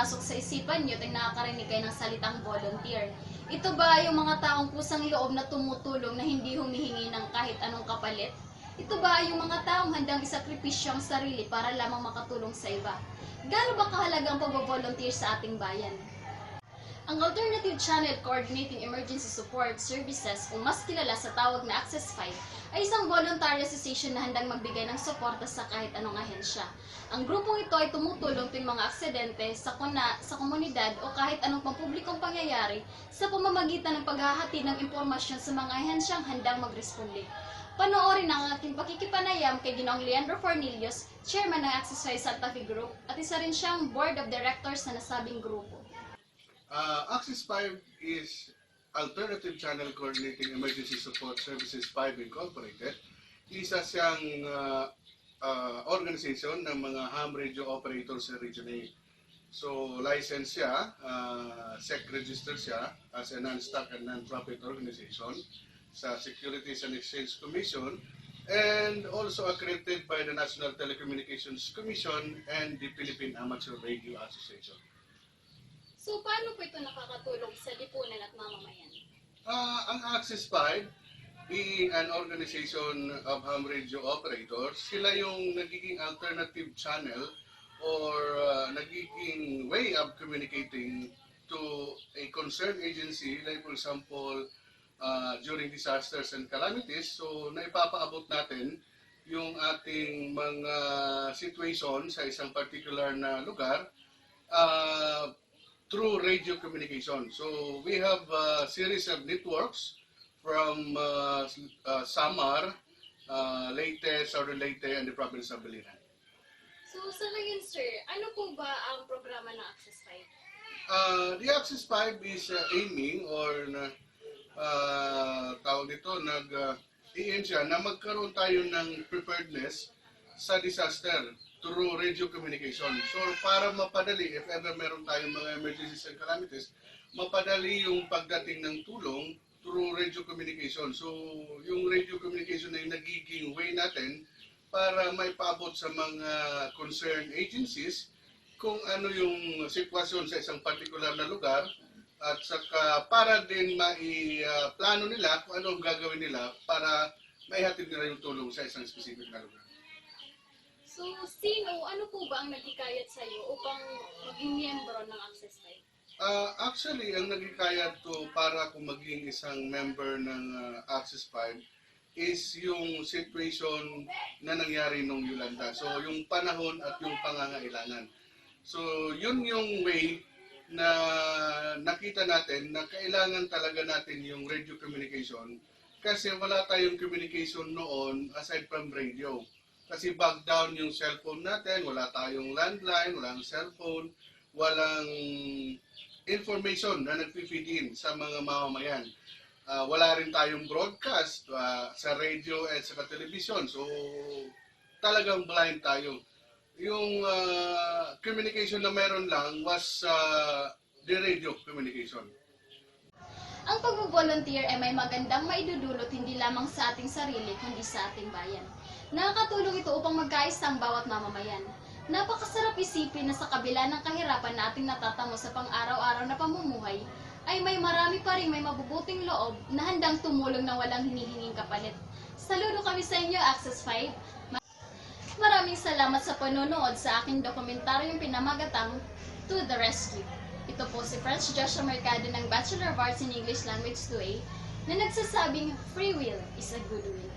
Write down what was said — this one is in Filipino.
pumapasok sa isipan nyo tuwing nakakarinig kayo ng salitang volunteer? Ito ba yung mga taong kusang loob na tumutulong na hindi humihingi ng kahit anong kapalit? Ito ba yung mga taong handang isakripisyo ang sarili para lamang makatulong sa iba? Gaano ba kahalaga ang pag-volunteer sa ating bayan? Ang Alternative Channel Coordinating Emergency Support Services o mas kilala sa tawag na Access 5 ay isang voluntary association na handang magbigay ng suporta sa kahit anong ahensya. Ang grupong ito ay tumutulong tuwing mga aksidente sa komunidad o kahit anong pampublikong pangyayari sa pamamagitan ng paghahati ng impormasyon sa mga ahensyang handang magresponde. Panoorin ang aking pakikipanayam kay Ginoong Leandro Fornillos, Chairman ng Access 5 Santa Fe Group at isa rin siyang Board of Directors sa nasabing grupo. Access 5 is Alternative Channel Coordinating Emergency Support Services 5 Incorporated. Isa siyang organization ng mga ham radio operators sa Region 8. So, license siya, SEC registered siya as a non-stock and non-profit organization sa Securities and Exchange Commission and also accredited by the National Telecommunications Commission and the Philippine Amateur Radio Association. So, paano po ito nakakatulong sa lipunan at mamamayan? Ang Access 5, being an organization of ham radio operators, sila yung nagiging alternative channel or nagiging way of communicating to a concerned agency, like for example, during disasters and calamities. So, naipapaabot natin yung ating mga situation sa isang particular na lugar through radio communication. So we have a series of networks from Samar, Leyte, Southern Leyte, and the province of Biliran. So sa ngayon, sir, ano po ba ang programa ng Access 5? The Access 5 is aiming or tawag dito, nag-aim siya na magkaroon tayo ng preparedness sa disaster through radio communication. So, para mapadali, if ever meron tayong mga emergencies and calamities, mapadali yung pagdating ng tulong through radio communication. So, yung radio communication ay nagiging way natin para may paabot sa mga concerned agencies kung ano yung sitwasyon sa isang particular na lugar at saka para din plano nila kung ano ang gagawin nila para maihatid nila yung tulong sa isang specific na lugar. So, ano po ba ang naghikayat sa iyo upang maging miyembro ng Access 5? Actually, ang naghikayat ko para kung maging isang member ng Access 5 is yung situation na nangyari nung Yolanda. So, yung panahon at yung pangangailangan. So, yun yung way na nakita natin na kailangan talaga natin yung radio communication kasi wala tayong communication noon aside from radio. Kasi back down yung cellphone natin, wala tayong landline, walang cellphone, walang information na nagpi-feed in sa mga mamamayan. Wala rin tayong broadcast sa radio at sa television. So, talagang blind tayo. Yung communication na meron lang was the radio communication. Ang pag-volunteer ay may magandang maidudulot hindi lamang sa ating sarili kundi sa ating bayan. Nakakatulong ito upang magkaisa ang bawat mamamayan. Napakasarap isipin na sa kabila ng kahirapan na ating natatamo sa pang-araw-araw na pamumuhay, ay may marami pa rin may mabubuting loob na handang tumulong na walang hinihinging kapalit. Saludo kami sa inyo, Access 5. Maraming salamat sa panonood sa aking dokumentaryong pinamagatang To the Rescue. Ito po si Franz Joshua Mercado ng Bachelor of Arts in English Language 2A na nagsasabing free will is a good will.